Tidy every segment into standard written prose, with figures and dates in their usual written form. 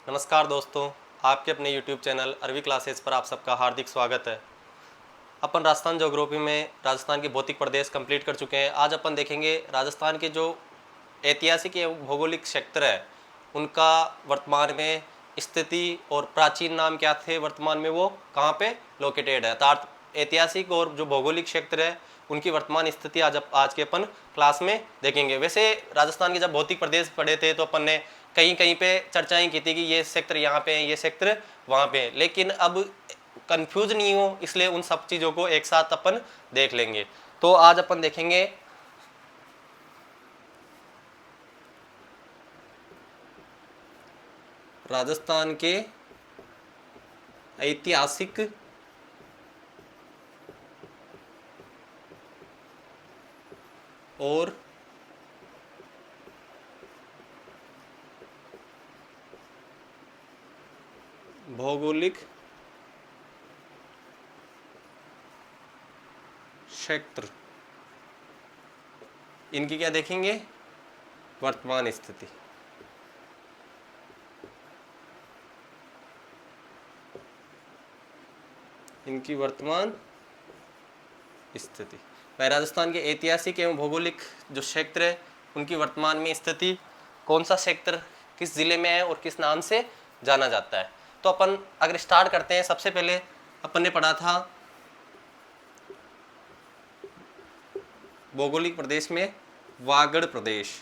नमस्कार दोस्तों, आपके अपने YouTube चैनल अरवी क्लासेस पर आप सबका हार्दिक स्वागत है। अपन राजस्थान ज्योग्राफी में राजस्थान के भौतिक प्रदेश कंप्लीट कर चुके हैं। आज अपन देखेंगे राजस्थान के जो ऐतिहासिक एवं भौगोलिक क्षेत्र है उनका वर्तमान में स्थिति और प्राचीन नाम क्या थे, वर्तमान में वो कहाँ पे लोकेटेड है। अर्थात ऐतिहासिक और जो भौगोलिक क्षेत्र है उनकी वर्तमान स्थिति आज के अपन क्लास में देखेंगे। वैसे राजस्थान के जब भौतिक प्रदेश पढ़े थे तो अपन ने कहीं कहीं पे चर्चाएं की थी कि ये सेक्टर यहाँ पे है, ये सेक्टर वहाँ पे है, लेकिन अब कंफ्यूज नहीं हो इसलिए उन सब चीज़ों को एक साथ अपन देख लेंगे। तो आज अपन देखेंगे राजस्थान के ऐतिहासिक और भौगोलिक क्षेत्र, इनकी क्या देखेंगे, वर्तमान स्थिति। इनकी वर्तमान स्थिति। वह राजस्थान के ऐतिहासिक एवं भौगोलिक जो क्षेत्र है उनकी वर्तमान में स्थिति, कौन सा क्षेत्र किस जिले में है और किस नाम से जाना जाता है। तो अपन अगर स्टार्ट करते हैं, सबसे पहले अपन ने पढ़ा था भौगोलिक प्रदेश में वागड़ प्रदेश।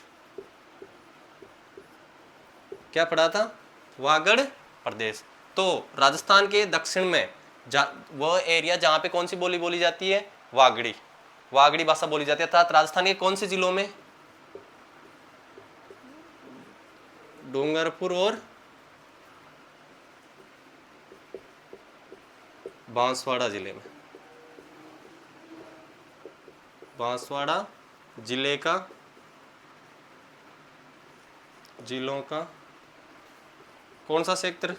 क्या पढ़ा था, वागड़ प्रदेश। तो राजस्थान के दक्षिण में वह एरिया जहाँ पे कौन सी बोली बोली जाती है, वागड़ी भाषा बोली जाती है। अर्थात राजस्थान के कौन से जिलों में, डूंगरपुर और बांसवाड़ा जिले में, बांसवाड़ा जिले का, जिलों का कौन सा क्षेत्र,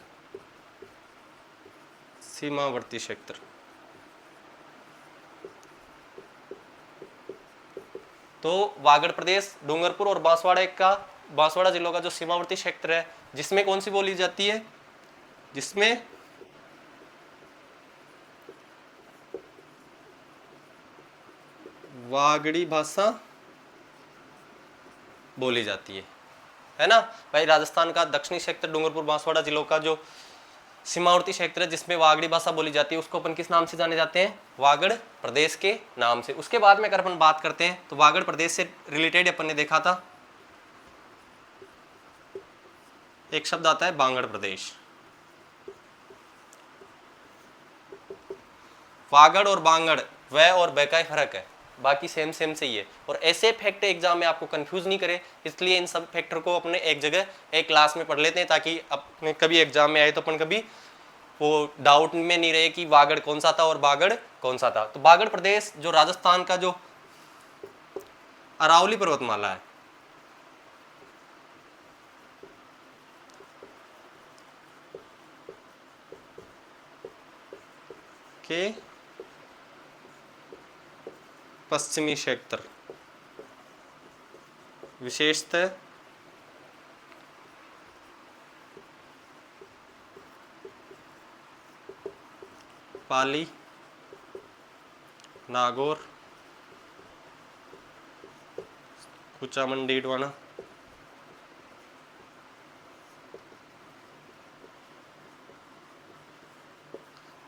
सीमावर्ती क्षेत्र। तो वागड़ प्रदेश, डूंगरपुर और बांसवाड़ा जिलों का जो सीमावर्ती क्षेत्र है जिसमें कौन सी बोली जाती है, जिसमें वागड़ी भाषा बोली जाती है ना भाई। राजस्थान का दक्षिणी क्षेत्र डूंगरपुर बांसवाड़ा जिलों का जो सीमावर्ती क्षेत्र है जिसमें वागड़ी भाषा बोली जाती है उसको अपन किस नाम से जाने जाते हैं, वागड़ प्रदेश के नाम से। उसके बाद में अगर अपन बात करते हैं तो वागड़ प्रदेश से रिलेटेड अपन ने देखा था एक शब्द आता है बांगड़ प्रदेश। वागड़ और बांगड़ वह और वह का फर्क है, बाकी सेम से ही है। और ऐसे फैक्ट एग्जाम में आपको कंफ्यूज नहीं करे, इसलिए इन सब फैक्टर को अपने एक जगह एक क्लास में पढ़ लेते हैं ताकि अपने कभी एग्जाम में आए तो अपन कभी वो डाउट में नहीं रहे कि वागड़ कौन सा था और बागड़ कौन सा था। तो बागड़ प्रदेश जो राजस्थान का जो अरावली पर्वतमाला है, के पश्चिमी क्षेत्र, विशेषतः पाली, नागौर, कुचामन डीडवाना,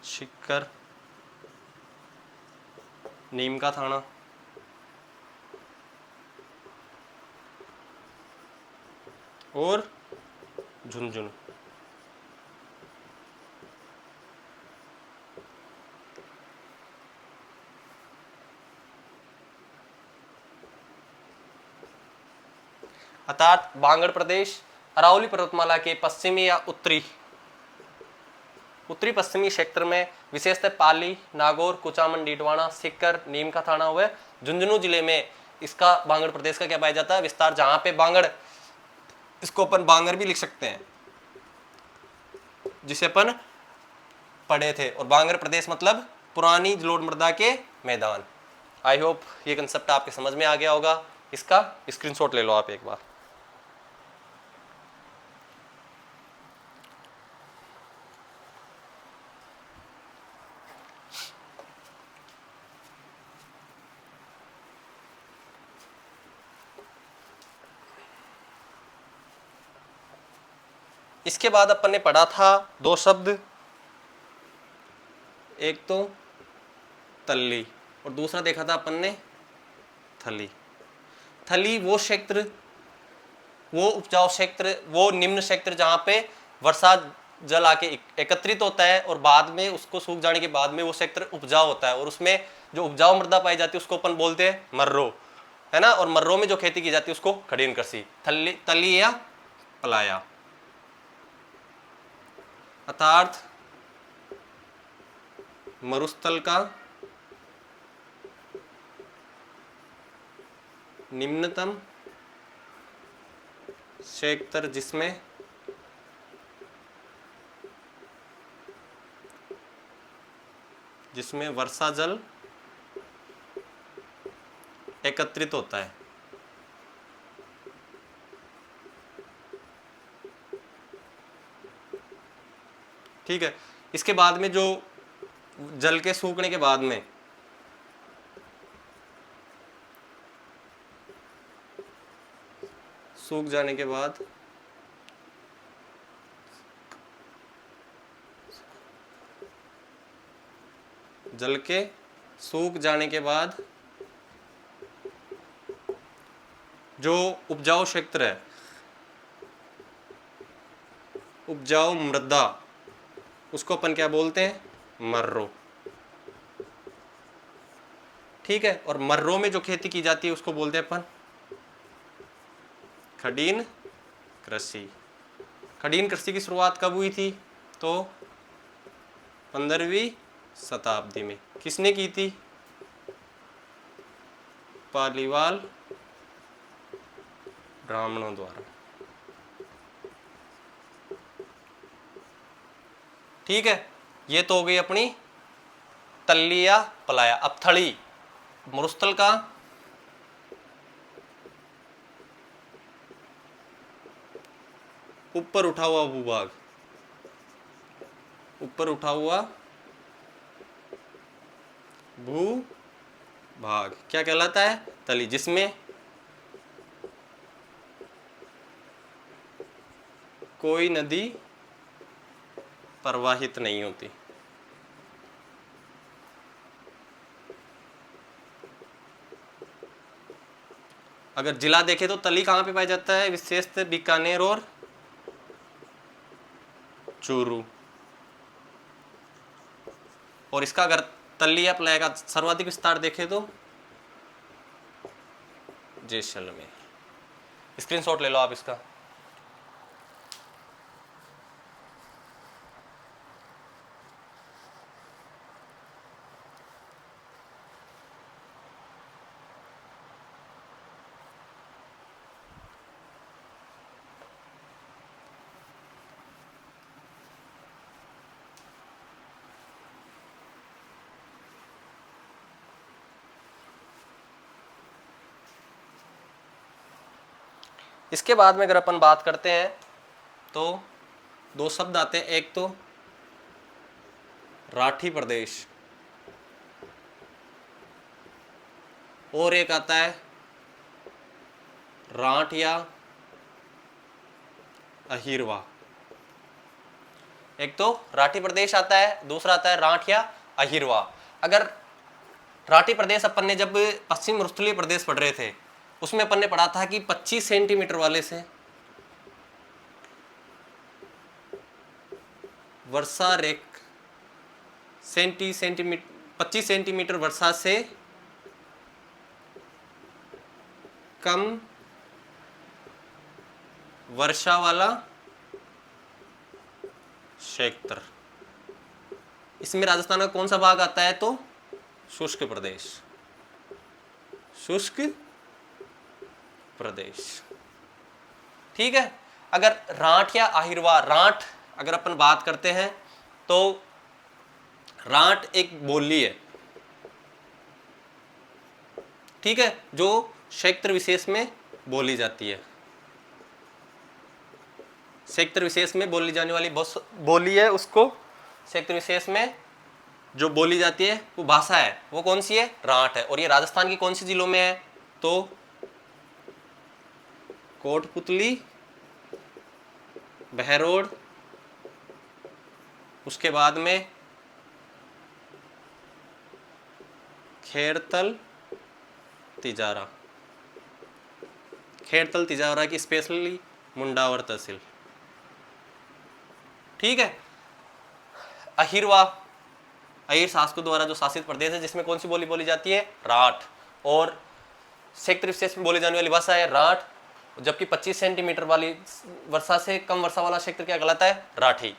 शिक्कर, नीम का थाना और झुंझुनू। अर्थात बांगड़ प्रदेश अरावली पर्वतमाला के पश्चिमी या उत्तरी पश्चिमी क्षेत्र में विशेषतः पाली, नागौर, कुचामन डीडवाना, सीकर, नीम का थाना हुआ झुंझुनू जिले में इसका बांगड़ प्रदेश का क्या पाया जाता है, विस्तार। जहां पे बांगड़, इसको अपन बांगर भी लिख सकते हैं जिसे अपन पढ़े थे, और बांगर प्रदेश मतलब पुरानी जलोढ़ मृदा के मैदान। आई होप ये कंसेप्ट आपके समझ में आ गया होगा। इसका स्क्रीनशॉट ले लो आप एक बार। इसके बाद अपन ने पढ़ा था दो शब्द, एक तो तल्ली और दूसरा देखा था अपन ने थली। थली वो क्षेत्र, वो उपजाऊ क्षेत्र, वो निम्न क्षेत्र जहाँ पे वर्षा जल आके एकत्रित होता है और बाद में उसको सूख जाने के बाद में वो क्षेत्र उपजाऊ होता है, और उसमें जो उपजाऊ मृदा पाई जाती है उसको अपन बोलते हैं मर्रो, है ना। और मर्रों में जो खेती की जाती है उसको खड़ीन कृषि, तली या पलाया। अर्थात मरुस्थल का निम्नतम क्षेत्र जिसमें वर्षा जल एकत्रित होता है। ठीक है। इसके बाद में जो जल के सूखने के बाद में सूख जाने के बाद जल के सूख जाने के बाद जो उपजाऊ क्षेत्र है, उपजाऊ मृदा, उसको अपन क्या बोलते हैं? मर्रो। ठीक है। और मर्रों में जो खेती की जाती है उसको बोलते हैं अपन खड़ीन कृषि। खड़ीन कृषि की शुरुआत कब हुई थी? तो 15वीं शताब्दी में। किसने की थी? पालीवाल ब्राह्मणों द्वारा। ठीक है। ये तो हो गई अपनी तल्ली या पलाया। अब थली, मरुस्थल का ऊपर उठा हुआ भूभाग, ऊपर उठा हुआ भूभाग क्या कहलाता है? तली, जिसमें कोई नदी प्रवाहित नहीं होती। अगर जिला देखे तो तली कहाँ पे पाया जाता है? विशेषतः बीकानेर और चूरू। और इसका अगर तल्ली या पलाया का सर्वाधिक विस्तार देखे तो जैसलमेर। स्क्रीनशॉट ले लो आप इसका। इसके बाद में अगर अपन बात करते हैं तो दो शब्द आते हैं, एक तो राठी प्रदेश और एक आता है राठ या अहिरवा। एक तो राठी प्रदेश आता है, दूसरा आता है राठ या अहिरवा। अगर राठी प्रदेश अपन ने जब पश्चिम मरुस्थलीय प्रदेश पढ़ रहे थे उसमें अपन ने पढ़ा था कि 25 सेंटीमीटर वाले से वर्षा रेख 25 सेंटीमीटर वर्षा से कम वर्षा वाला क्षेत्र, इसमें राजस्थान का कौन सा भाग आता है? तो शुष्क प्रदेश, शुष्क प्रदेश। ठीक है। अगर राठ या अहिरवा, राठ अगर अपन बात करते हैं तो राठ एक बोली है, ठीक है, जो क्षेत्र विशेष में बोली जाती है। क्षेत्र विशेष में बोली जाने वाली बोली है, उसको क्षेत्र विशेष में जो बोली जाती है वो भाषा है, वो कौन सी है? राठ है। और ये राजस्थान की कौन सी जिलों में है? तो कोटपुतली, बहरोड, उसके बाद में खेड़तल तिजारा, खेड़तल तिजारा की स्पेशली मुंडावर तहसील। ठीक है। अहिरवा, अहिर शासकों द्वारा जो शासित प्रदेश है जिसमें कौन सी बोली बोली जाती है? राठ। और क्षेत्र विशेष में बोली जाने वाली भाषा है राठ, जबकि 25 सेंटीमीटर वाली वर्षा से कम वर्षा वाला क्षेत्र क्या कहलाता है? राठी।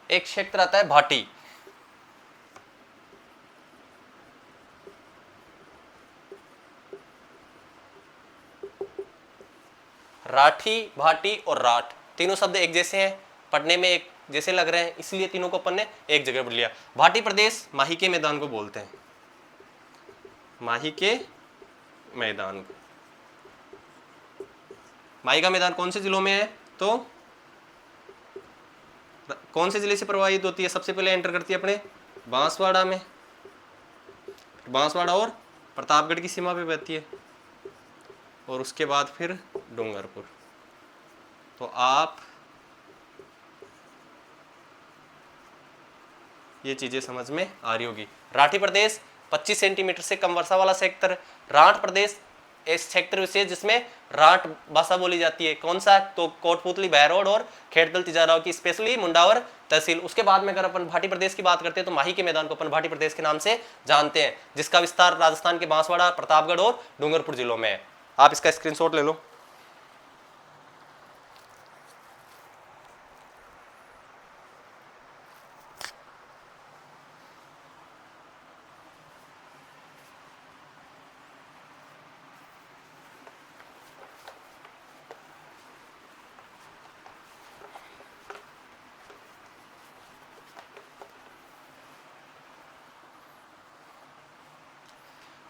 एक क्षेत्र आता है भाटी, राठी, भाटी और राठ, तीनों शब्द एक जैसे हैं, पढ़ने में एक जैसे लग रहे हैं, इसलिए तीनों को अपन ने एक जगह पढ़ लिया। भाटी प्रदेश माही के मैदान को बोलते हैं, माही के मैदान को। माही का मैदान कौन से जिलों में है? तो कौन से जिले से प्रभावित होती है? सबसे पहले एंटर करती है अपने बांसवाड़ा में, बांसवाड़ा और प्रतापगढ़ की सीमा पे बहती है, और उसके बाद फिर डूंगरपुर। तो आप ये चीजें समझ में आ रही होगी। राठी प्रदेश 25 सेंटीमीटर से कम वर्षा वाला सेक्टर। राठ प्रदेश इस क्षेत्र विशेष जिसमें राठ भाषा बोली जाती है। कौन सा? तो कोटपुतली, बहरोड और खेड़तल तिजाराओं की स्पेशली मुंडावर तहसील। उसके बाद में अगर अपन भाटी प्रदेश की बात करते हैं तो माही के मैदान को अपन भाटी प्रदेश के नाम से जानते हैं, जिसका विस्तार राजस्थान के बांसवाड़ा, प्रतापगढ़ और डूंगरपुर जिलों में है। आप इसका स्क्रीनशॉट ले लो।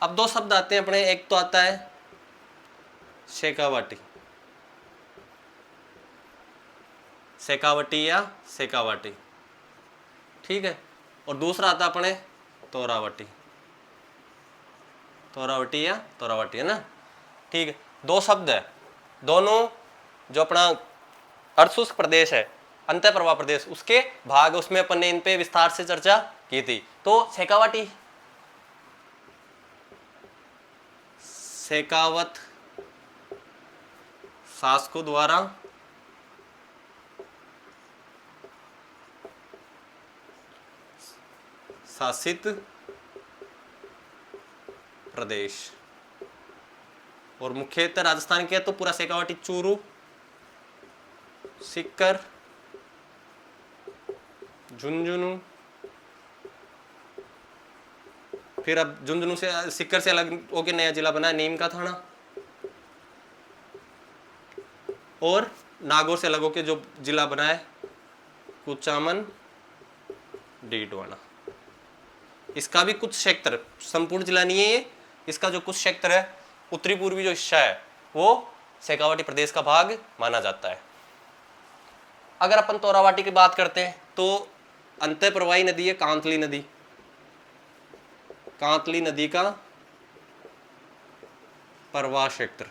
अब दो शब्द आते हैं अपने, एक तो आता है शेखावाटी, शेखावटी या शेखावाटी, ठीक है, और दूसरा आता है अपने तोरावटी, तोरावटी या तोरावटी, है ना। ठीक है, दो शब्द है, दोनों जो अपना अर्धशुष्क प्रदेश है, अंतः प्रवाह प्रदेश, उसके भाग, उसमें अपन ने इन पे विस्तार से चर्चा की थी। तो शेखावाटी, शेखावत शासकों द्वारा शासित प्रदेश, और मुख्यतः राजस्थान के तो पूरा शेखावाटी, चूरू, सीकर, झुंझुनू, फिर अब झुंझुनू से, सीकर से अलग होके नया जिला बना नीम का थाना, और नागौर से अलग होके जो जिला बना है कुचामन डीडवाना। इसका भी कुछ क्षेत्र, संपूर्ण जिला नहीं है ये, इसका जो कुछ क्षेत्र है, उत्तरी पूर्वी जो हिस्सा है, वो शेखावाटी प्रदेश का भाग माना जाता है। अगर अपन तोरावाटी की बात करते हैं तो अंतः प्रवाही नदी है कांतली नदी, कांतली नदी का प्रवाह क्षेत्र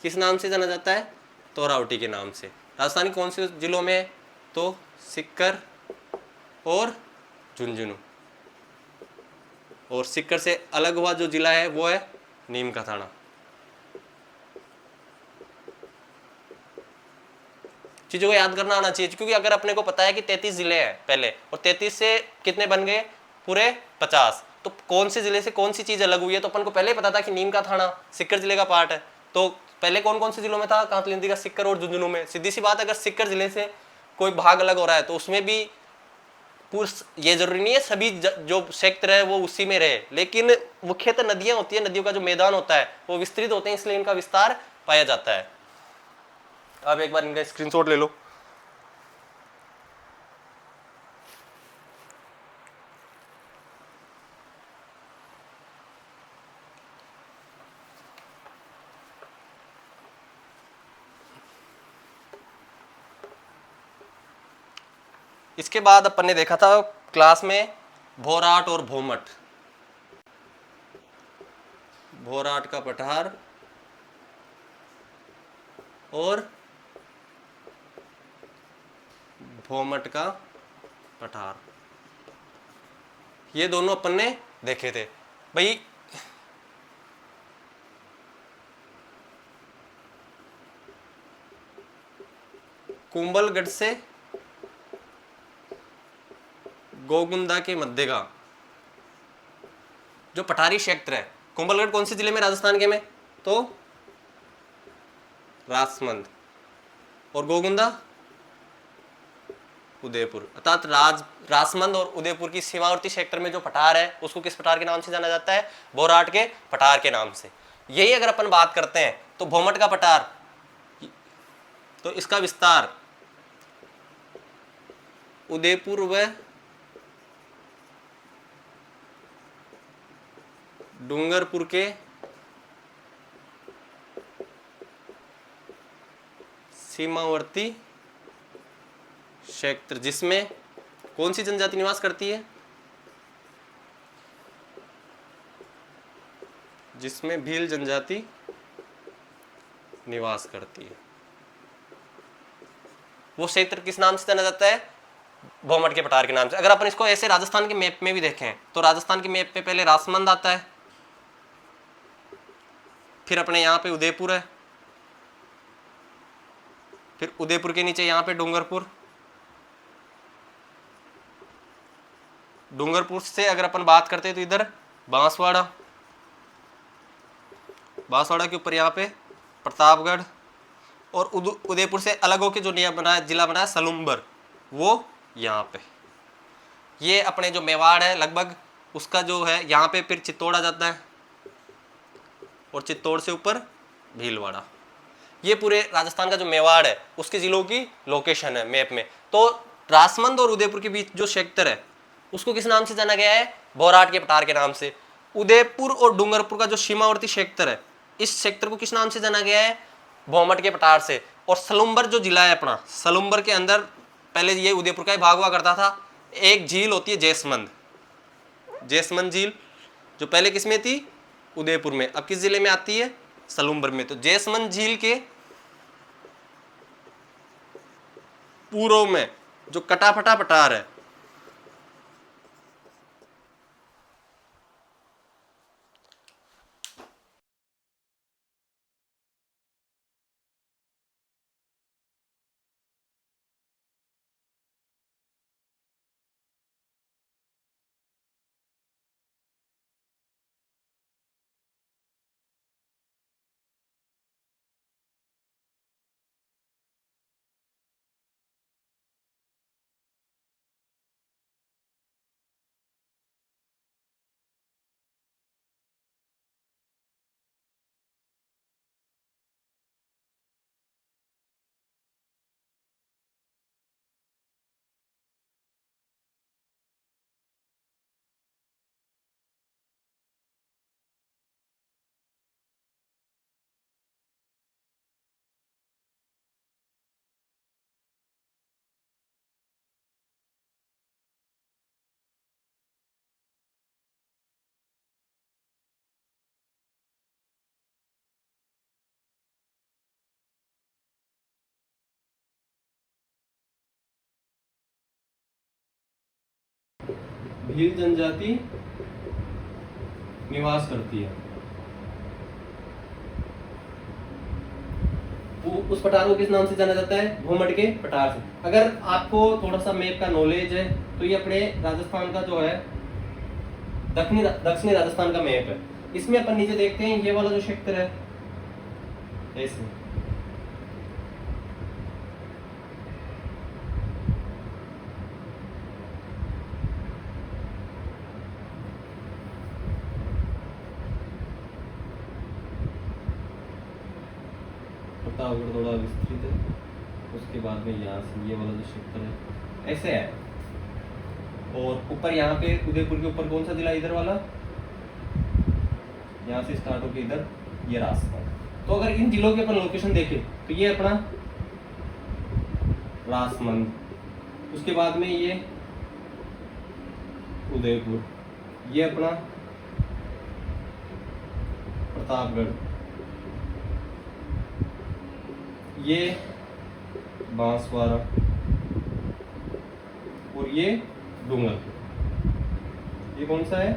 किस नाम से जाना जाता है? तोरावटी के नाम से। राजस्थान के कौन से जिलों में है? तो सीकर और झुंझुनू, और सीकर से अलग हुआ जो जिला है वो है नीम का थाना। चीजों को याद करना आना चाहिए, क्योंकि अगर अपने को पता है कि 33 जिले हैं पहले, और 33 से कितने बन गए? पूरे 50। तो कौन से जिले से कौन सी चीज अलग हुई है? तो अपन को पहले ही पता था कि नीम का थाना सीकर जिले का पार्ट है। तो पहले कौन कौन से जिलों में था? कांतली नदी का सीकर और झुंझुनू में। सीधी सी बात, अगर सीकर जिले से कोई भाग अलग हो रहा है तो उसमें भी ये जरूरी नहीं है सभी जो क्षेत्र है वो उसी में रहे, लेकिन मुख्यतः नदियां होती है, नदियों का जो मैदान होता है वो विस्तृत होते हैं, इसलिए इनका विस्तार पाया जाता है। अब एक बार इनका स्क्रीनशॉट ले लो। इसके बाद अपन ने देखा था क्लास में भोराट और भोमट, भोराट का पठार और भोमट का पठार। ये दोनों अपन ने देखे थे भाई। कुंभलगढ़ से गोगुंदा के मध्य का जो पठारी क्षेत्र है, कुंभलगढ़ कौन से जिले में, राजस्थान के में, तो राजसमंद, और गोगुंदा उदयपुर, अर्थात राजसमंद और उदयपुर की सीमावर्ती क्षेत्र में जो पठार है उसको किस पठार के नाम से जाना जाता है, बोराट के पठार के नाम से। यही अगर अपन बात करते हैं तो भोमट का पठार, तो इसका विस्तार उदयपुर व डूंगरपुर के सीमावर्ती क्षेत्र, जिसमें कौन सी जनजाति निवास करती है, जिसमें भील जनजाति निवास करती है, वो क्षेत्र किस नाम से जाना जाता है, भोमट के पठार के नाम से। अगर अपन इसको ऐसे राजस्थान के मैप में भी देखें तो राजस्थान के मैप पे पहले राजसमंद आता है, फिर अपने यहाँ पे उदयपुर है, फिर उदयपुर के नीचे यहाँ पे डूंगरपुर, डूंगरपुर से अगर अपन बात करते हैं तो इधर बांसवाड़ा, बांसवाड़ा के ऊपर यहाँ पे प्रतापगढ़, और उदयपुर से अलग होकर जो नया बना है जिला बना है सलुम्बर, वो यहाँ पे। ये अपने जो मेवाड़ है लगभग उसका जो है यहाँ पे फिर चित्तौड़ आ जाता है, और चित्तौड़ से ऊपर भीलवाड़ा। ये पूरे राजस्थान का जो मेवाड़ है उसके जिलों की लोकेशन है मैप में। तो राजसमंद और उदयपुर के बीच जो क्षेत्र है उसको किस नाम से जाना गया है, बोराट के पठार के नाम से। उदयपुर और डूंगरपुर का जो सीमावर्ती क्षेत्र है इस क्षेत्र को किस नाम से जाना गया है, भोमट के पठार से। और सलुम्बर जो जिला है अपना, सलुम्बर के अंदर पहले ये उदयपुर का ही भाग हुआ करता था। एक झील होती है जैसमंद, जैसमंद झील जो पहले किस में थी, उदयपुर में, अब किस जिले में आती है, सलुम्बर में। तो जैसमंद झील के पूर्व में जो कटाफटा पठार है भील जनजाति निवास करती है। उस पठार को किस नाम से जाना जाता है, भोमट के पठार से। अगर आपको थोड़ा सा मैप का नॉलेज है तो ये अपने राजस्थान का जो है दक्षिणी राजस्थान का मैप है। इसमें अपन नीचे देखते हैं ये वाला जो क्षेत्र है ऐसे, प्रतापगढ़ थोड़ा विस्तृत है, उसके बाद में यहाँ से ये वाला जो क्षेत्र है ऐसे है, और ऊपर यहाँ पे उदयपुर के ऊपर कौन सा जिला, इधर वाला, यहाँ से स्टार्ट होकर इधर ये रास्ता। तो अगर इन जिलों के अपन लोकेशन देखें तो ये अपना राजसमंद, उसके बाद में ये उदयपुर, ये अपना प्रतापगढ़, ये बांसवाड़ा, और ये डूंगरपुर। ये कौन सा है?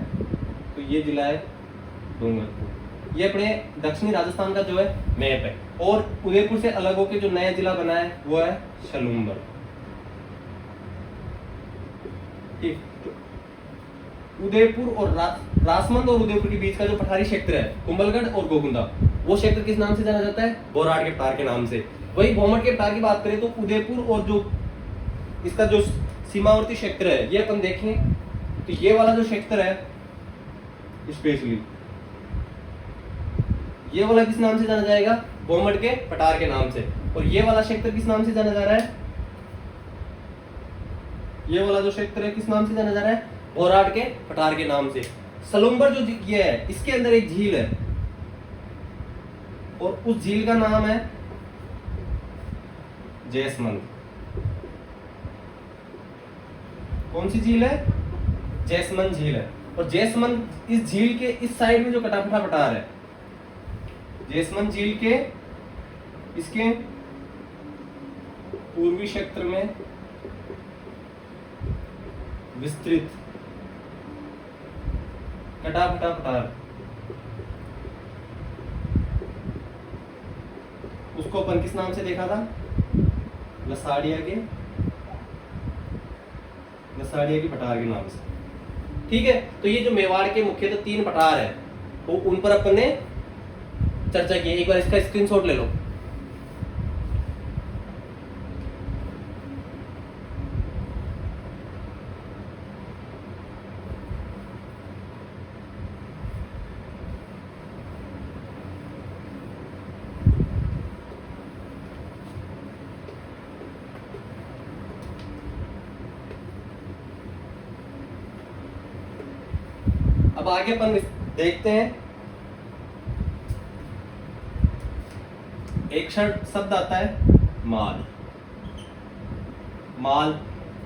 तो ये जिला है डूंगरपुर। ये अपने दक्षिणी राजस्थान का जो है मैप है। और उदयपुर से अलग होकर जो नया जिला बना है वो है सलूम्बर। ठीक, उदयपुर और राजमंद और उदयपुर के बीच का जो पठारी क्षेत्र है कुंभलगढ़ और गोकुंदा, वो क्षेत्र किस नाम से जाना जाता है? बोराड़ के पठार के नाम से। वही भौमट के पठार की बात करें तो उदयपुर और जो इसका जो सीमावर्ती क्षेत्र है ये अपन देखें तो ये वाला जो क्षेत्र है स्पेशली ये वाला किस नाम से जाना जाएगा? भौमट के पठार के नाम से। और ये वाला क्षेत्र किस नाम से जाना जा रहा है? ये वाला जो क्षेत्र है किस नाम से जाना जा रहा है? बोराड़ के पठार के नाम से। सलूम्बर जो ये है इसके अंदर एक झील है और उस झील का नाम है जैसमंद। कौन सी झील है? जैसमंद झील है। और जैसमंद इस झील के इस साइड में जो कटाफटा पठार है, जैसमंद झील के इसके पूर्वी क्षेत्र में विस्तृत कटाफटा पठार, उसको अपन किस नाम से देखा था? लसाड़िया की पठार के नाम से। ठीक है, तो ये जो मेवाड़ के मुख्यतः 3 पठार है वो उन पर अपन ने चर्चा की। एक बार इसका स्क्रीनशॉट ले लो। अब आगे अपन देखते हैं, एक शब्द आता है माल।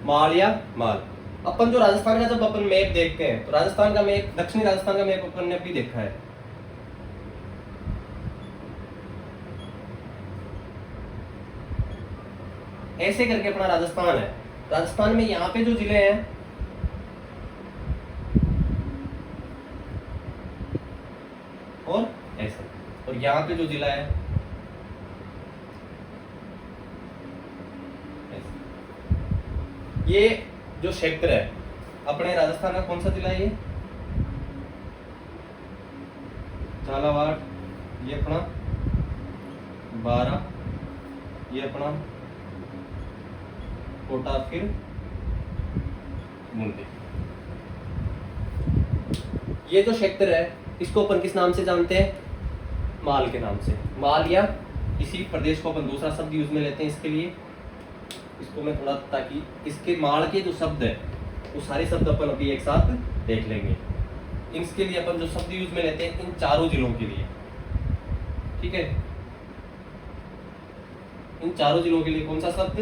माल या माल। अपन जो राजस्थान का जब अपन मैप देखते हैं तो राजस्थान का मैप, दक्षिणी राजस्थान का मैप अपन ने अभी देखा है। ऐसे करके अपना राजस्थान है। राजस्थान में यहाँ पे जो जिले हैं और ऐसे, और यहाँ पे जो जिला है ऐसे। ये जो क्षेत्र है अपने राजस्थान का कौन सा जिला है? ये झालावाड़, ये अपना बारा, ये अपना कोटा, फिर मुंडे। ये जो क्षेत्र है इसको अपन किस नाम से जानते हैं? माल के नाम से। माल या इसी प्रदेश को अपन दूसरा शब्द यूज में लेते हैं इसके लिए। इसको मैं थोड़ा, ताकि इसके माल के जो शब्द है वो सारे शब्द अपन अभी एक साथ देख लेंगे। इसके लिए अपन जो शब्द यूज में लेते हैं इन चारों जिलों के लिए, ठीक है, इन चारों जिलों के लिए कौन सा शब्द?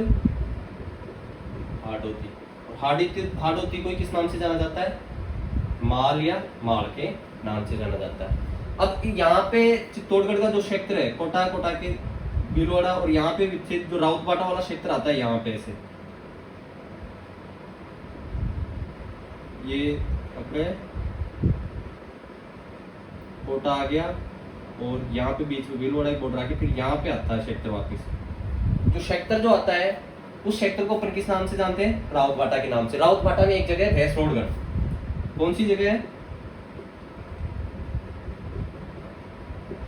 हाड़ौती। और हाड़ौती को किस नाम से जाना जाता है? माल या माल के नाम से जाना जाता है। अब यहाँ पे चित्तौड़गढ़ का जो क्षेत्र है, कोटा के भीलवाड़ा, और यहाँ पे जो राउतबाटा वाला क्षेत्र आता है यहाँ पे ऐसे, ये अपने कोटा आ गया और यहाँ पे बीच में भीलवाड़ा की बॉर्डर आके फिर यहाँ पे आता है क्षेत्र वापिस। जो क्षेत्र जो आता है उस क्षेत्र को अपन किस नाम से जानते हैं? राउतबाटा के नाम से। राउतबाटा में एक जगह है भैंसरोडगढ़। कौन सी जगह है?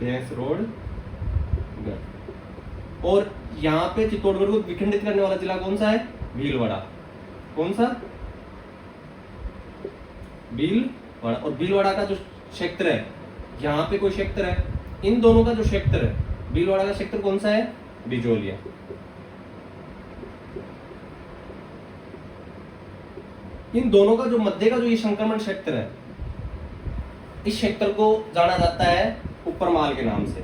भैंसरोडगढ़। और यहाँ पे चित्तौड़गढ़ को विखंडित करने वाला जिला कौन सा है? भीलवाड़ा। कौन सा? भीलवाड़ा। और भीलवाड़ा का जो क्षेत्र है, यहाँ पे कोई क्षेत्र है, इन दोनों का जो क्षेत्र है, भीलवाड़ा का क्षेत्र कौन सा है? बिजोलिया। इन दोनों का जो मध्य का जो ये संक्रमण क्षेत्र है, इस क्षेत्र को जाना जाता है ऊपर माल के नाम से।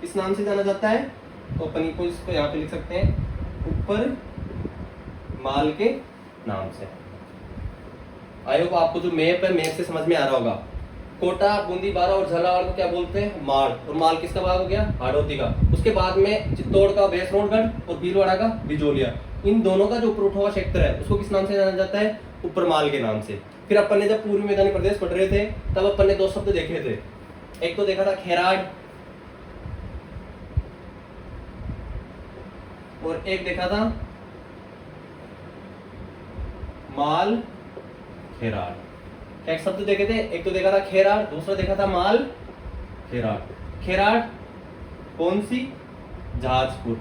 किस नाम से जाना जाता है? तो अपन को इसको यहाँ पे लिख सकते हैं ऊपर माल के नाम से। आई होप आपको जो मैप है, मैप से समझ में आ रहा होगा। कोटा, बूंदी, बारा और झालावाड़ को क्या बोलते हैं? माल। और माल किसका भाग हो गया? हाड़ौती का। उसके बाद में चित्तौड़ का भैंसरोडगढ़ और भीलवाड़ा का बिजोलिया। इन दोनों का जो ऊपर उठा हुआ क्षेत्र है उसको किस नाम से जाना जाता है? उपरमाल के नाम से। फिर अपन ने जब पूर्वी मैदानी प्रदेश पढ़ रहे थे तब अपन ने दो शब्द देखे थे, एक तो देखा था खेराड़ और एक देखा था माल खेराड़। क्या एक शब्द देखे थे? एक तो देखा था खेराड़, दूसरा देखा था माल खेराड़। खेराड़ कौन सी? जहाजपुर।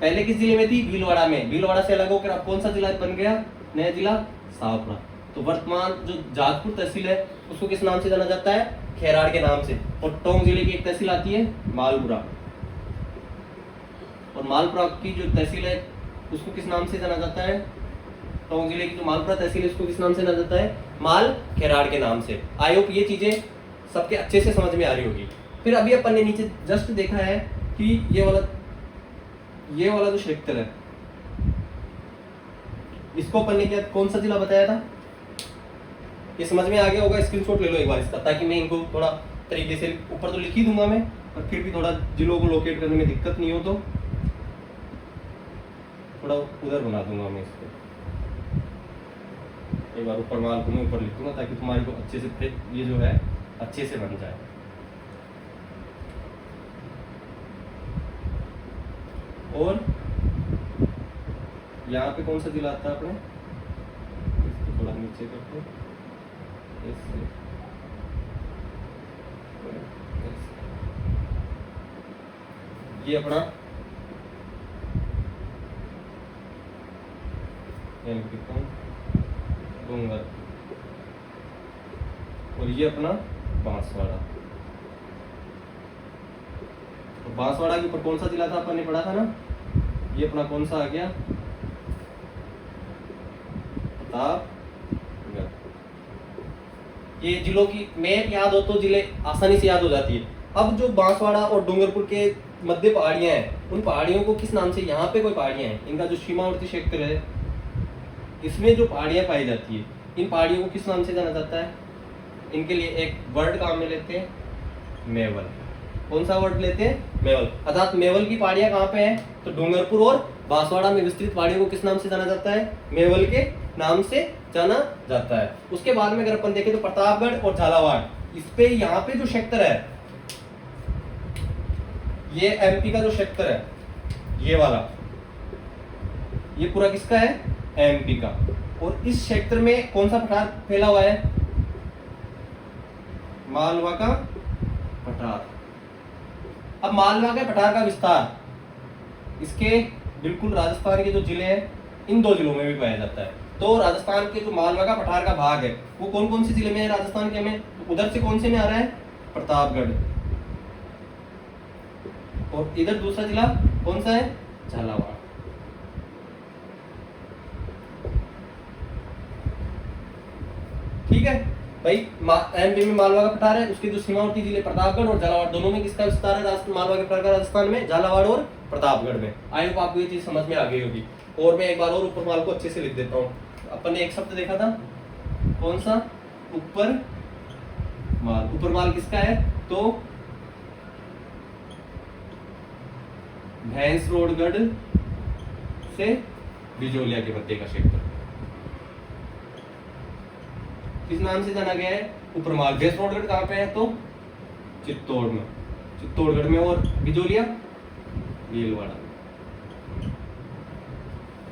पहले किस जिले में थी? भीलवाड़ा में। भीलवाड़ा से अलग होकर अब कौन सा जिला बन गया? नया जिला शाहपुरा। तो वर्तमान जो जहाजपुर तहसील है उसको किस नाम से जाना जाता है? खेराड़ के नाम से। और टोंक जिले की एक तहसील आती है मालपुरा, और मालपुरा की जो तहसील है उसको किस नाम से जाना जाता है? टोंक जिले की जो मालपुरा तहसील है उसको किस नाम से जाना जाता है? माल खेराड़ के नाम से। आई होप ये चीजें सबके अच्छे से समझ में आ रही होगी। फिर अभी अपन ने नीचे जस्ट देखा है कि ये वाला जो क्षेत्र है इसको अपन ने क्या कौन सा जिला बताया था? ये समझ में आ गया होगा, स्क्रीनशॉट ले लो एक बार इसका, ताकि मैं इनको थोड़ा तरीके से ऊपर तो लिख ही दूंगा मैं, पर फिर भी थोड़ा जिलों को लोकेट करने में दिक्कत नहीं हो तो थोड़ा उधर बना दूंगा मैं इसको। एक बार ऊपर माल को मैं ऊपर लिख दूंगा ताकि तुम्हारी को अच्छे से ये जो है अच्छे से बन जाए। और यहाँ पे कौन सा जिला आता है अपने? इसको थोड़ा नीचे करते हैं, ये अपना डूंगर, और ये अपना बांसवाड़ा। तो बांसवाड़ा के ऊपर कौन सा जिला था अपन ने पढ़ा था ना? ये अपना कौन सा आ गया? प्रतापगढ़। ये जिलों की मैप याद हो तो जिले आसानी से याद हो जाती है। अब जो बांसवाड़ा और डूंगरपुर के मध्य पहाड़ियां हैं उन पहाड़ियों को किस नाम से? यहाँ पे कोई पहाड़ियां हैं, इनका जो सीमावर्ती क्षेत्र है इसमें जो पहाड़ियां पाई जाती है इन पहाड़ियों को किस नाम से जाना जाता है? इनके लिए एक वर्ड काम में लेते हैं, मेवल। कौन सा वर्ड लेते हैं? मेवल। अर्थात मेवल की पहाड़ियां कहाँ पे हैं? तो डूंगरपुर और बांसवाड़ा में विस्तृत पहाड़ियों को किस नाम से जाना जाता है? मेवल के नाम से जाना जाता है। उसके बाद में अगर अपन देखें तो प्रतापगढ़ और झालावाड़, इस पे यहाँ पे जो क्षेत्र है ये एमपी का जो क्षेत्र है ये वाला, ये पूरा किसका है? एमपी का। और इस क्षेत्र में कौन सा पठार फैला हुआ है? मालवा का पठार। अब मालवा के पठार का विस्तार इसके बिल्कुल राजस्थान के जो जिले हैं इन दो जिलों में भी पाया जाता है। तो राजस्थान के जो मालवा का पठार का भाग है वो कौन कौन से जिले में है राजस्थान के में? तो उधर से कौन से में आ रहा है? प्रतापगढ़। और इधर दूसरा जिला कौन सा है? झालावाड़। ठीक है भाई, एमपी में मालवा का पठार है, उसके जो सीमावर्ती जिले प्रतापगढ़ और झालावाड़, दोनों में किसका विस्तार है? मालवा के पठार का राजस्थान में, झालावाड़ और प्रतापगढ़ में। आई होप आपको ये चीज समझ में आ गई होगी। और मैं एक बार और ऊपर माल को अच्छे से लिख देता हूँ। अपन ने एक शब्द देखा था, कौन सा? ऊपर माल। ऊपर माल किसका है? तो भैंसरोडगढ़ से बिजोलिया के मध्य का क्षेत्र किस नाम से जाना गया है? उपरमाल। भैंसरोडगढ़ कहाँ पे है? तो चित्तौड़ में, चित्तौड़गढ़ में। और बिजोलिया भीलवाड़ा।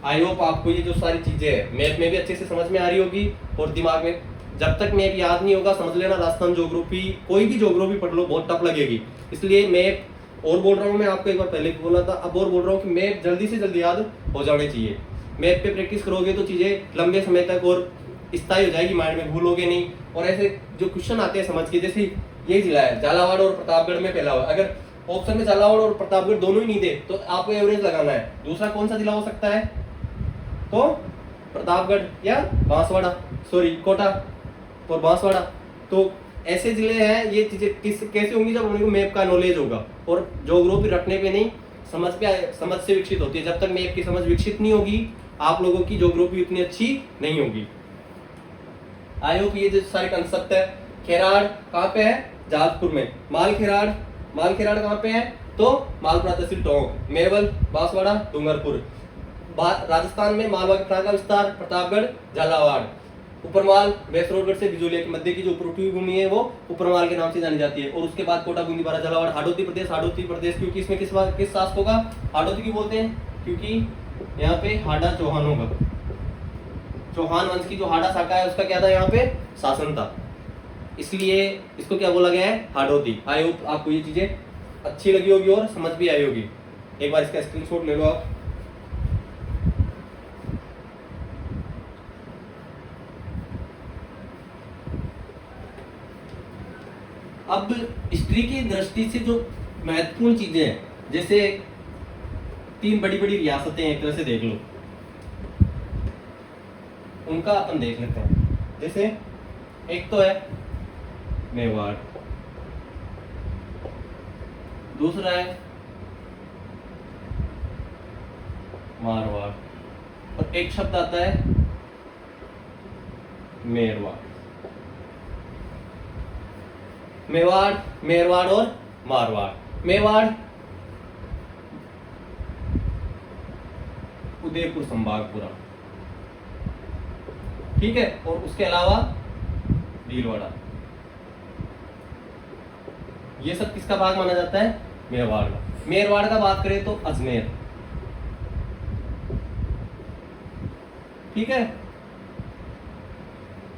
आई होप आपको ये जो सारी चीजें है मैप में भी अच्छे से समझ में आ रही होगी। और दिमाग में जब तक मैप याद नहीं होगा समझ लेना राजस्थान ज्योग्राफी, कोई भी ज्योग्राफी पढ़ लो बहुत टफ लगेगी। इसलिए मैप और बोल रहा हूँ मैं आपको, एक बार पहले भी बोला था, अब और बोल रहा हूँ कि मैप जल्दी से जल्दी याद हो जाने चाहिए। मैप पे प्रैक्टिस करोगे तो चीजें लंबे समय तक और स्थायी हो जाएगी, माइंड में भूलोगे नहीं। और ऐसे जो क्वेश्चन आते हैं समझ के, जैसे ये जिला है झालावाड़ और प्रतापगढ़ में फैला हुआ, अगर ऑप्शन में झालावाड़ और प्रतापगढ़ दोनों ही नहीं दे तो आपको एवरेज लगाना है। दूसरा कौन सा जिला हो सकता है? तो प्रतापगढ़ या बांसवाड़ा, सॉरी कोटा और बांसवाड़ा। तो ऐसे जिले हैं, ये चीजें कैसे होंगी? जब उनको मैप का नॉलेज होगा। और ज्योग्राफी रटने पे नहीं, समझ से विकसित होती है। जब तक मैप की समझ विकसित नहीं होगी आप लोगों की ज्योग्राफी उतनी अच्छी नहीं होगी। आई होप ये जो सारे कंसेप्ट है। खेराड़ कहाँ पे है? जहाजपुर में। माल खेराड़ कहाँ पे है? तो मालपुरा तहसील टोंक। मेवल बांसवाड़ा डूंगरपुर। राजस्थान में मालवा के प्रांत का विस्तार प्रतापगढ़, झालावाड़। ऊपरमाल वैसरोगढ़ से बिजोलिया के मध्य की जो उपरोटी भूमि है वो ऊपरमाल के नाम से जानी जाती है। और उसके बाद कोटा, बूंदी, बारा, झालावाड़। हाड़ौती प्रदेश क्योंकि इसमें किस शासकों का हाड़ौती क्यों बोलते हैं? क्योंकि यहाँ पे हाड़ा चौहानों का, चौहान वंश की जो हाड़ा शाखा है उसका क्या था यहाँ पे शासन था, इसलिए इसको क्या बोला गया है? हाड़ौती। आई होप आपको ये चीजें अच्छी लगी होगी और समझ भी आई होगी। एक बार इसका स्क्रीनशॉट ले लो आप। अब हिस्ट्री की दृष्टि से जो महत्वपूर्ण चीजें हैं, जैसे 3 बड़ी बड़ी रियासतें एक तरह से देख लो, उनका अपन देख लेते हैं। जैसे एक तो है मेवाड़, दूसरा है मारवाड़, और एक शब्द आता है मेरवाड़। मेरवाड़ और मारवाड़। मेवाड़ उदयपुर संभाग पूरा, ठीक है, और उसके अलावा भीलवाड़ा, ये सब किसका भाग माना जाता है? मेरवाड़ का। मेरवाड़ का बात करें तो अजमेर, ठीक है।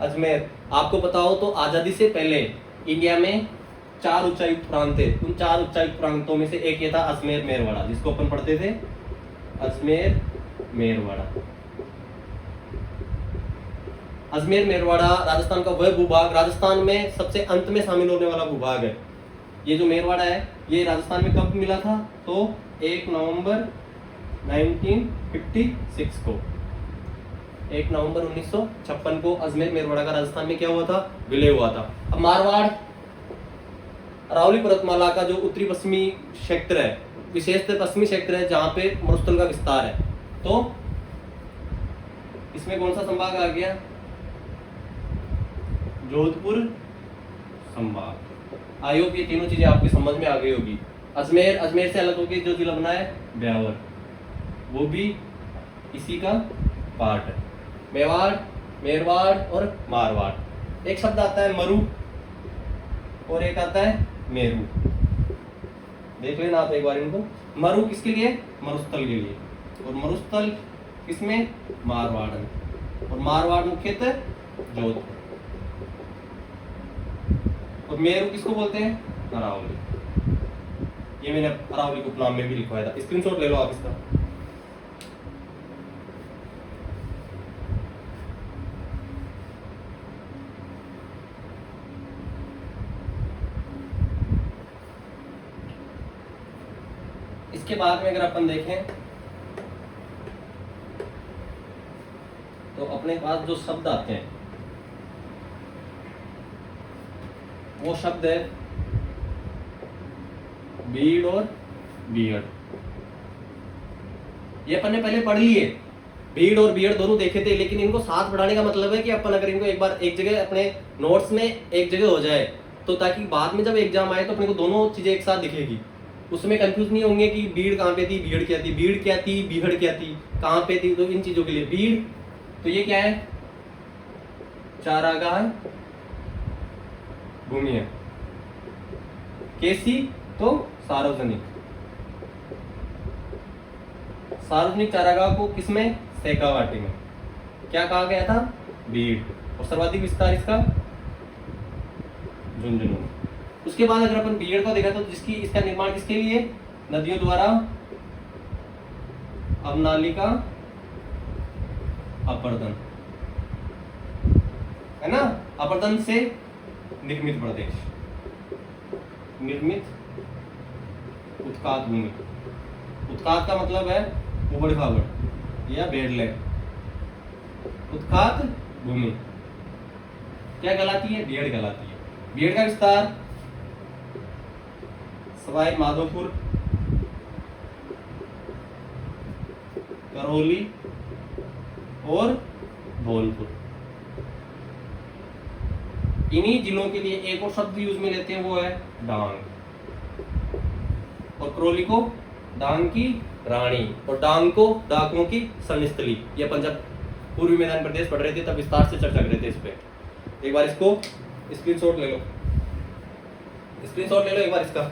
अजमेर, आपको पता हो तो आजादी से पहले इंडिया में 4 उच्चायुक्त प्रांत थे। उन 4 उच्चायुक्त प्रांतों में से एक ये था अजमेर मेरवाड़ा, जिसको अपन पढ़ते थे अजमेर मेरवाड़ा। अजमेर मेरवाड़ा राजस्थान का वह भूभाग, राजस्थान में सबसे अंत में शामिल होने वाला भूभाग है। ये जो मेरवाड़ा है ये राजस्थान में कब मिला था? तो 1 नवंबर 1956 को, 1 नवंबर 1956 को अजमेर मेरवाड़ा का राजस्थान में क्या हुआ था? विलय हुआ था। अब मारवाड़ अरावली पर्वतमाला का जो उत्तरी पश्चिमी क्षेत्र है, विशेषतः पश्चिमी क्षेत्र है जहां पे मरुस्थल का विस्तार है, तो इसमें कौन सा संभाग आ गया? जोधपुर संभाग। आई होप ये तीनों चीजें आपकी समझ में आ गई होगी। अजमेर से अलग होकर जो जिला बना है ब्यावर, वो भी इसी का पार्ट है। मेवाड़, मेरवाड़ और मारवाड़। एक शब्द आता है मरु और एक आता है मेरू, देख लेना आप एक बार इनको। मरु किसके लिए? मरुस्थल के लिए, और मरुस्थल किसमें? मारवाड़ में, और मारवाड़ मुख्यतः जोधपुर। और मेरू किसको बोलते हैं? अरावली। ये मैंने अरावली को उपनाम में भी लिखवाया था, स्क्रीनशॉट ले लो आप इसका। इसके बाद में अगर अपन देखें तो अपने पास जो शब्द आते हैं वो शब्द है बीड़ और बीहड़। ये अपन ने पहले पढ़ लिए, बीड़ और बीहड़ दोनों देखे थे, लेकिन इनको साथ पढ़ाने का मतलब है कि अपन अगर इनको एक बार एक जगह अपने नोट्स में एक जगह हो जाए तो ताकि बाद में जब एग्जाम आए तो अपने को दोनों चीजें एक साथ दिखेगी, उसमें कंफ्यूज नहीं होंगे कि बीड़ कहाँ पे थी, बीहड़ क्या थी, बीड़ क्या थी, बीहड़ क्या थी, कहाँ पे थी। तो इन चीजों के लिए बीड़, तो ये क्या है? चारागाह भूमि है। कैसी? तो सार्वजनिक। सार्वजनिक चारागाह को किसमें? शेखावाटी में। क्या कहा गया था? बीड़। और सर्वाधिक विस्तार इसका झुंझुनू में। उसके बाद अगर अपन बीहड़ को देखा तो इसका निर्माण किसके लिए? नदियों द्वारा अवनालिका अपर्दन, है ना, अपर्दन से निर्मित प्रदेश, निर्मित उत्कात भूमि। उत्कात का मतलब है उबड़ खाबड़ या बेडलैंड। उत्कात भूमि क्या कहलाती है? बीहड़ कहलाती है। बीहड़ का विस्तार सवाई माधोपुर, करौली और धौलपुर। इन्हीं जिलों के लिए एक और शब्द यूज में लेते हैं, वो है डांग। और करौली को डांग की रानी, और डांग को डाकुओं की संस्थली। ये अपन जब पूर्वी मैदान प्रदेश पढ़ रहे थे तब विस्तार से चर्चा कर रहे थे इस पे। एक बार इसको स्क्रीनशॉट ले लो, स्क्रीनशॉट ले लो एक बार इसका।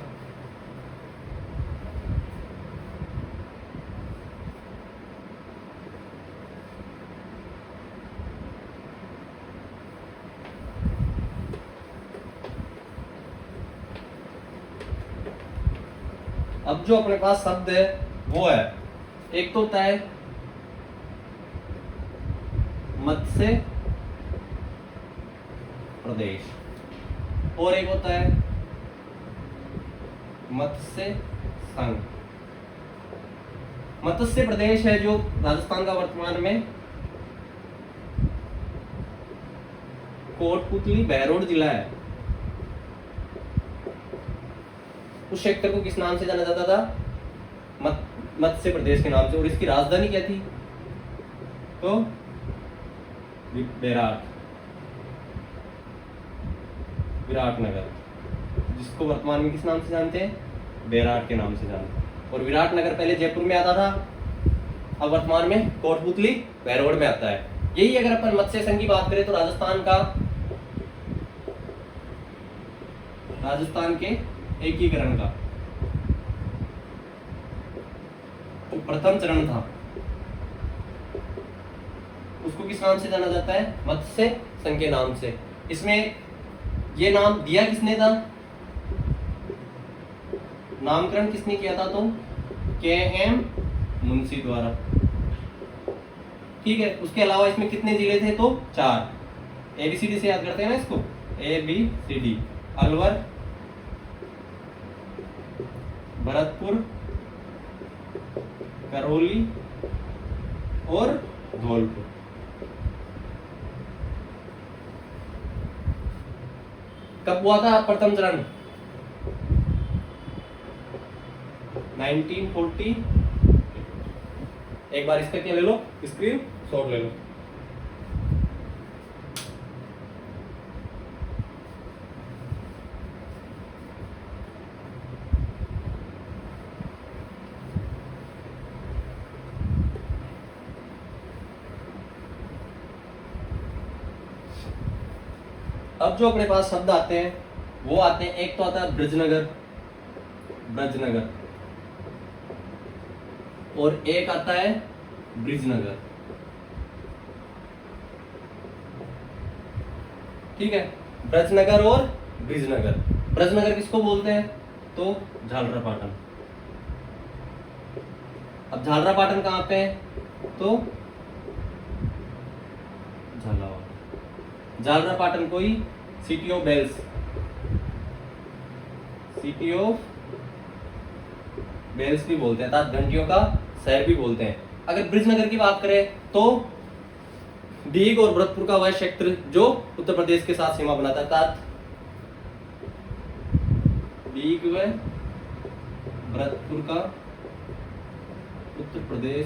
अब जो अपने पास शब्द है वो है, एक तो होता है मत्स्य प्रदेश और एक होता है मत्स्य संघ। मत्स्य प्रदेश है जो राजस्थान का वर्तमान में कोटपुतली बहरोड जिला है, उस क्षेत्र को किस नाम से जाना जाता था? मत्स्य प्रदेश के नाम से। और इसकी राजधानी क्या थी? तो विराटनगर, जिसको वर्तमान में किस नाम से जानते हैं? बेराट के नाम से जानते हैं। और विराटनगर पहले जयपुर में आता था, अब वर्तमान में कोटपुतली बहरोड में आता है। यही अगर अपन मत्स्य संघ की बात करें तो राजस्थान के एकीकरण का जो प्रथम चरण था उसको किस नाम से जाना जाता है? मत्स्य संघ के नाम से। इसमें ये नाम दिया किसने था? नामकरण किसने किया था? तो के.एम. मुंशी द्वारा। ठीक है, उसके अलावा इसमें कितने जिले थे? तो 4। ABCD से याद करते हैं ना इसको, ABCD: अलवर, भरतपुर, करौली और धौलपुर। कब हुआ था प्रथम चरण? 1940। एक बार इसका क्या ले लो, स्क्रीन शॉट ले लो। अब जो अपने पास शब्द आते हैं वो आते हैं, एक तो आता है ब्रजनगर, और एक आता है ब्रिजनगर। ठीक है, ब्रजनगर और ब्रिजनगर। ब्रजनगर किसको बोलते हैं? तो झालरापाटन। अब झालरापाटन कहाँ पे है? तो झालरापाटन को ही city of bells, city of bells भी बोलते हैं, अर्थात घंटियों का शहर भी बोलते हैं। अगर ब्रिजनगर की बात करें तो डीग और भरतपुर का वह क्षेत्र जो उत्तर प्रदेश के साथ सीमा बनाता है, अर्थात डीग व भरतपुर का उत्तर प्रदेश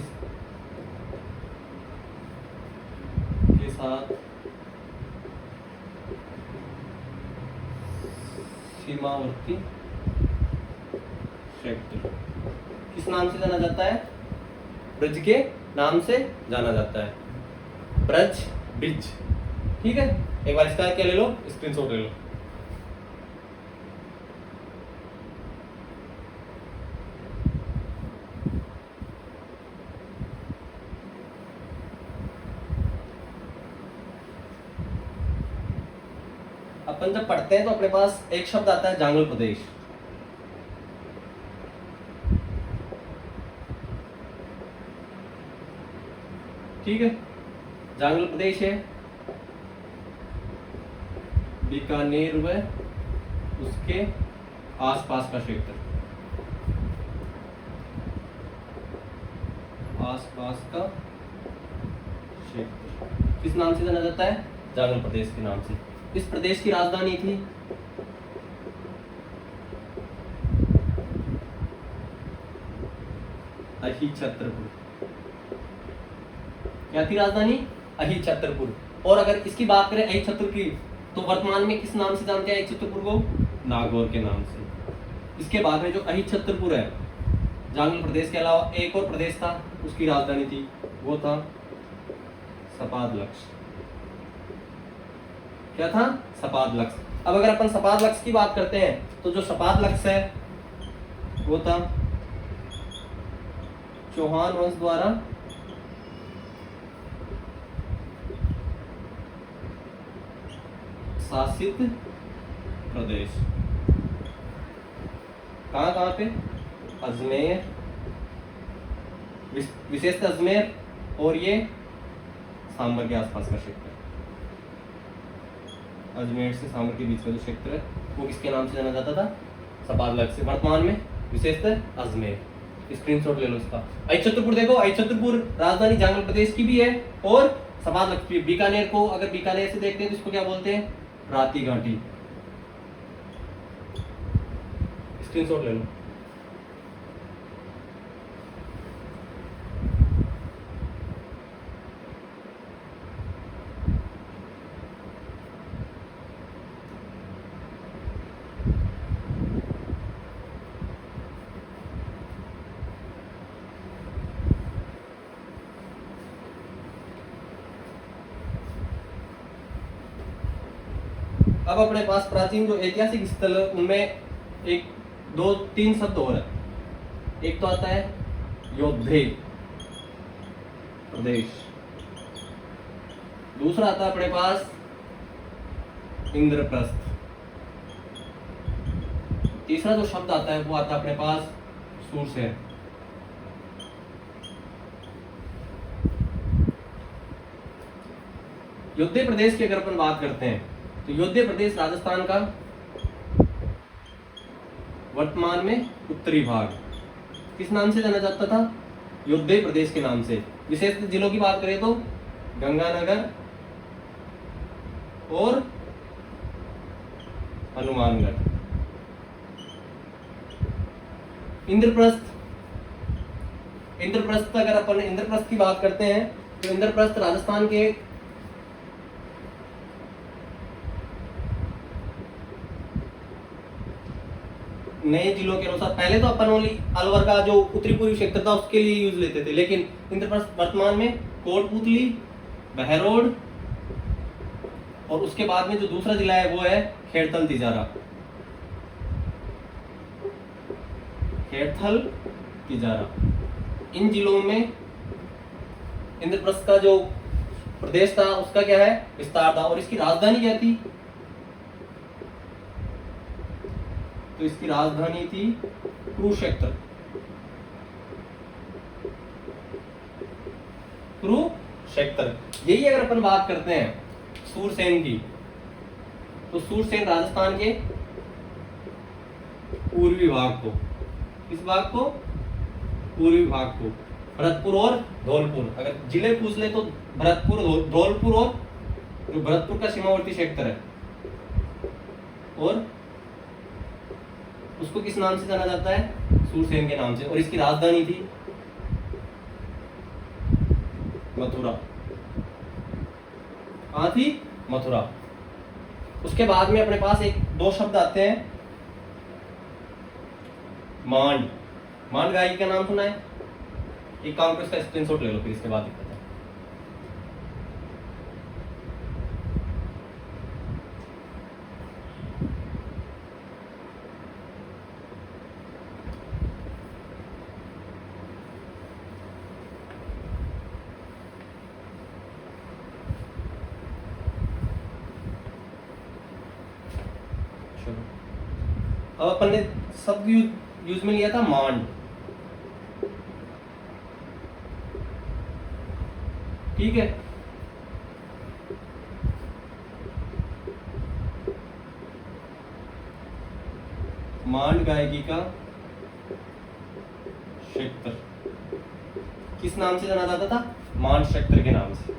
के साथ सीमावर्ती क्षेत्र किस नाम से जाना जाता है? ब्रज के नाम से जाना जाता है, ब्रज, ब्रिज। ठीक है, एक बार इसका क्या ले लो, स्क्रीनशॉट ले लो। अपन जब पढ़ते हैं तो अपने पास एक शब्द आता है जांगल प्रदेश। ठीक है, जांगल प्रदेश है बीकानेर व उसके आसपास का क्षेत्र, आसपास का क्षेत्र किस नाम से जाना जाता है? जांगल प्रदेश के नाम से। इस प्रदेश की राजधानी थी अहिछत्रपुर। क्या थी राजधानी? अहिछत्रपुर। और अगर इसकी बात करें अहिछत्रपुर की तो वर्तमान में किस नाम से जानते हैं अहिछत्रपुर को? नागौर के नाम से। इसके बाद में जो अहिछत्रपुर है जांगल प्रदेश के अलावा एक और प्रदेश था, उसकी राजधानी थी, वो था सपादलक्स। क्या था? सपादलक्स। अब अगर अपन सपादलक्स की बात करते हैं तो जो सपादलक्स है वो था चौहान वंश द्वारा शासित प्रदेश। कहाँ कहाँ पे? अजमेर, विशेषतः अजमेर और ये सांबर के आसपास का क्षेत्र, अजमेर से सांबर के बीच का जो क्षेत्र है वो किसके नाम से जाना जाता था? सपादलक्स से। वर्तमान में विशेषतः अजमेर। स्क्रीनशॉट ले लो इसका। अहिच्छत्रपुर देखो, अहिच्छत्रपुर राजधानी जांगल प्रदेश की भी है और सपादलक्स भी। बीकानेर को अगर बीकानेर से देखते हैं तो इसको क्या बोलते हैं? राती घाटी। स्क्रीनशॉट ले लो। अब अपने पास प्राचीन जो ऐतिहासिक स्थल है उनमें एक दो तीन शब्द और है। एक तो आता है योद्धे प्रदेश, दूसरा आता है अपने पास इंद्रप्रस्थ, तीसरा जो शब्द आता है वो आता है अपने पास सूरसेन। योद्धे प्रदेश की अगर अपन बात करते हैं तो योद्धे प्रदेश राजस्थान का वर्तमान में उत्तरी भाग किस नाम से जाना जाता था? योद्धे प्रदेश के नाम से। विशेष जिलों की बात करें तो गंगानगर और हनुमानगढ़। इंद्रप्रस्थ, इंद्रप्रस्थ अगर अपन इंद्रप्रस्थ की बात करते हैं तो इंद्रप्रस्थ राजस्थान के नए जिलों के अनुसार, पहले तो अपन ओनली अलवर का जो उत्तरी पूर्वी क्षेत्र था उसके लिए यूज लेते थे, लेकिन इंद्रप्रस्थ वर्तमान में कोटपुतली, बहरोड और उसके बाद में जो दूसरा जिला है वो है खेड़थल तिजारा। खेड़थल तिजारा, इन जिलों में इंद्रप्रस्थ का जो प्रदेश था उसका क्या है? विस्तार था। और इसकी राजधानी क्या थी? तो इसकी राजधानी थी कुरुक्षेत्र। कुरुक्षेत्र। यही अगर अपन बात करते हैं सूरसेन की तो सूरसेन राजस्थान के पूर्वी भाग को, इस भाग को, पूर्वी भाग को, भरतपुर और धौलपुर, अगर जिले पूछ ले तो भरतपुर, धौलपुर और जो भरतपुर का सीमावर्ती क्षेत्र है और उसको किस नाम से जाना जाता है? सूरसेन के नाम से। और इसकी राजधानी थी मथुरा। कहाँ थी? मथुरा। उसके बाद में अपने पास एक दो शब्द आते हैं, मांड। मांड गाय का नाम सुना है? एक काम करो, इसका स्क्रीनशॉट ले लो, फिर इसके बाद दिक्कत है। अब अपन ने शब्द यूज में लिया था मांड, ठीक है। मांड गायकी का क्षेत्र किस नाम से जाना जाता था? मांड क्षेत्र के नाम से।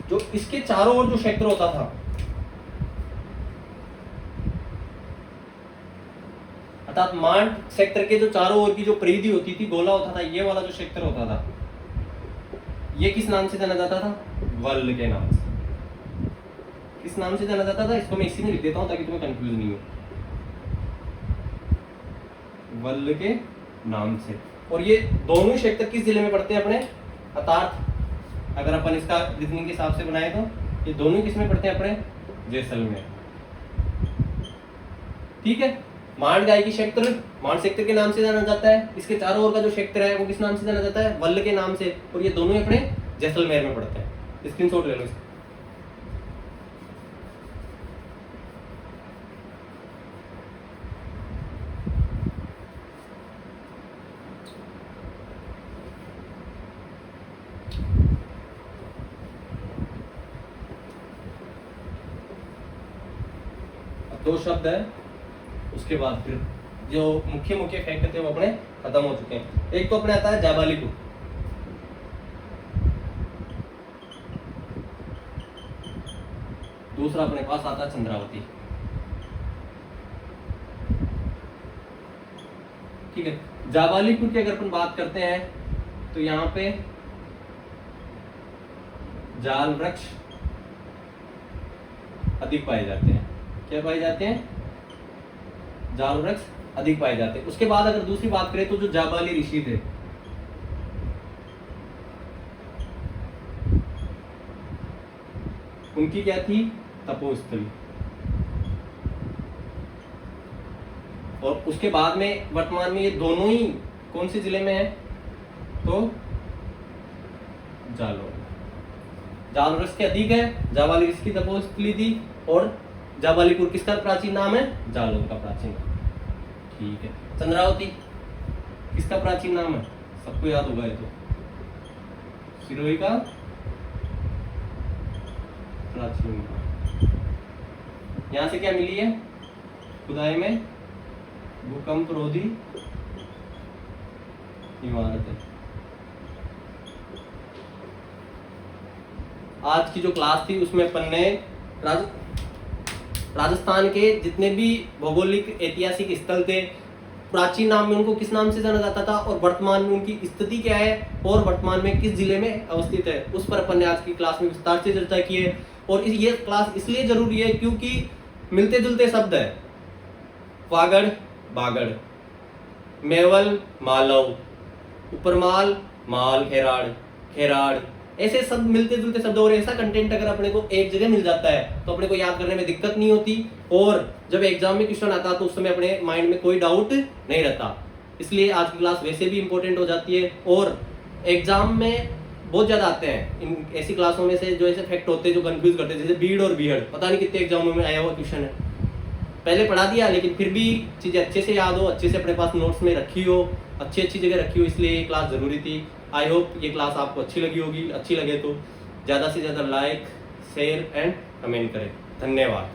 जो इसके चारों ओर जो क्षेत्र होता था, अर्थात मांड क्षेत्र के जो चारों ओर की जो परिधि होती थी, गोला होता था, ये वाला जो क्षेत्र होता था, ये किस नाम से जाना जाता था? वल्ल के नाम से। किस नाम से जाना जाता था? इसको मैं इसी में लिख देता हूं ताकि तुम्हें कंफ्यूज नहीं हो। वल्ल के नाम से। और ये दोनों क्षेत्र किस जिले में पड़ते हैं अपने? अर्थात अगर अपन इसका रीजनिंग के हिसाब से बनाए तो ये दोनों किस में पड़ते हैं अपने? जैसलमेर। ठीक है। मांड गाय की क्षेत्र मांड क्षेत्र के नाम से जाना जाता है। इसके चारों ओर का जो क्षेत्र है वो किस नाम से जाना जाता है? वल्ल के नाम से। और ये दोनों अपने जैसलमेर में पड़ते हैं। स्क्रीनशॉट ले लो इसका। दो शब्द है, उसके बाद फिर जो मुख्य मुख्य फैक्ट थे वो अपने खत्म हो चुके हैं। एक तो अपने आता है जाबालीपुर, दूसरा अपने पास आता है चंद्रावती। ठीक है। जाबालीपुर की अगर अपन बात करते हैं तो यहाँ पे जाल वृक्ष अधिक पाए जाते हैं। क्या पाए जाते हैं? जाल वृक्ष अधिक पाए जाते हैं। उसके बाद अगर दूसरी बात करें तो जो जाबाली ऋषि थे, उनकी क्या थी? तपोस्थली। और उसके बाद में वर्तमान में ये दोनों ही कौन से जिले में है? तो जालौर। जाल वृक्ष के अधिक है, जाबाली ऋषि की तपोस्थली थी, और जाबालीपुर किसका प्राचीन नाम है? जालौर का प्राचीन नाम। ठीक है। चंद्रावती किसका प्राचीन नाम है? सबको याद होगा ये तो, सिरोही का प्राचीन नाम। यहां से क्या मिली है? खुदाई में भूकंप रोधी इमारत है। आज की जो क्लास थी उसमें अपन ने राजस्थान के जितने भी भौगोलिक ऐतिहासिक स्थल थे, प्राचीन नाम में उनको किस नाम से जाना जाता था, और वर्तमान में उनकी स्थिति क्या है, और वर्तमान में किस जिले में अवस्थित है, उस पर अपन ने आज की क्लास में विस्तार से चर्चा की है। और ये क्लास इसलिए जरूरी है क्योंकि मिलते जुलते शब्द है। वागड़ बागड़, मेवल मालव, उपरमाल माल, खेराड़ खेराड़, ऐसे सब मिलते जुलते शब्द। और ऐसा कंटेंट अगर अपने को एक जगह मिल जाता है तो अपने को याद करने में दिक्कत नहीं होती, और जब एग्जाम में क्वेश्चन आता तो उस समय अपने माइंड में कोई डाउट नहीं रहता। इसलिए आज की क्लास वैसे भी इंपॉर्टेंट हो जाती है, और एग्जाम में बहुत ज्यादा आते हैं इन ऐसी क्लासों में से जो ऐसे फैक्ट होते हैं जो कंफ्यूज करते हैं, जैसे बीड़ और बीहड़। पता नहीं कितने एग्जामों में आया हुआ क्वेश्चन है, पहले पढ़ा दिया लेकिन फिर भी चीजें अच्छे से याद हो, अच्छे से अपने पास नोट्स में रखी हो, अच्छी जगह रखी हो, इसलिए ये क्लास जरूरी थी। आई होप ये क्लास आपको अच्छी लगी होगी। अच्छी लगे तो ज़्यादा से ज़्यादा लाइक, शेयर एंड कमेंट करें। धन्यवाद।